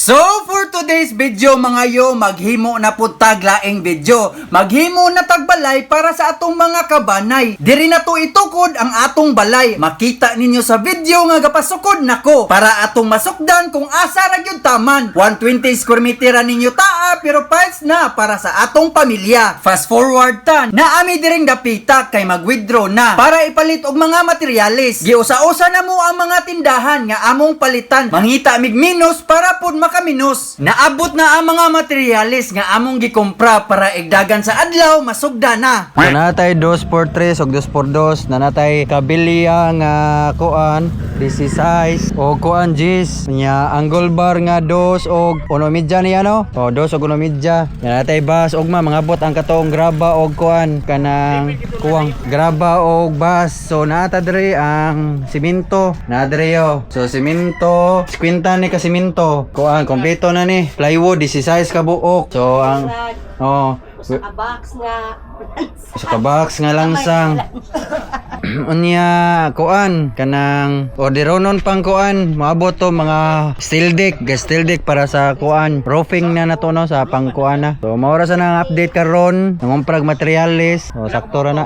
So for today's video mga yo, maghimo na pud tag laing video. Maghimo na tag balay para sa atong mga kabanay. Diri na to itukod ang atong balay. Makita ninyo sa video nga gapasukod nako para atong masukdan kung asa ra gyud taman. 120 square meter ninyo taa pero piles na para sa atong pamilya. Fast forward tan, naami diring dapita kay mag-withdraw na para ipalit og mga materyales. Giusa-usa na mo ang mga tindahan nga among palitan. Mangita mig minus para pud makaminos. Naabot na ang mga materyales nga among gikompra para igdagan sa adlaw masugda na. Nanatay 2x3 og 2x2 nanatay kabilya nga kuan DC size o kuan jis nya angle bar nga 2 og 1 medya niya no o 2 og 1 medya nanatay bas og mga bot ang katong graba og kuan kanang kuwang graba og bas. So nata diri ang simento na diri yo. So simento 50 ni ka simento kuan kompleto na ni plywood DC size ka buok. So ang sa kabox nga langsang unya kuan kanang orderonon pang kuan maabot to mga steel deck para sa kuan roofing na nato no sa pangkuan na. So maura sa nang update karon nangumprag materyales. So sakto ra na.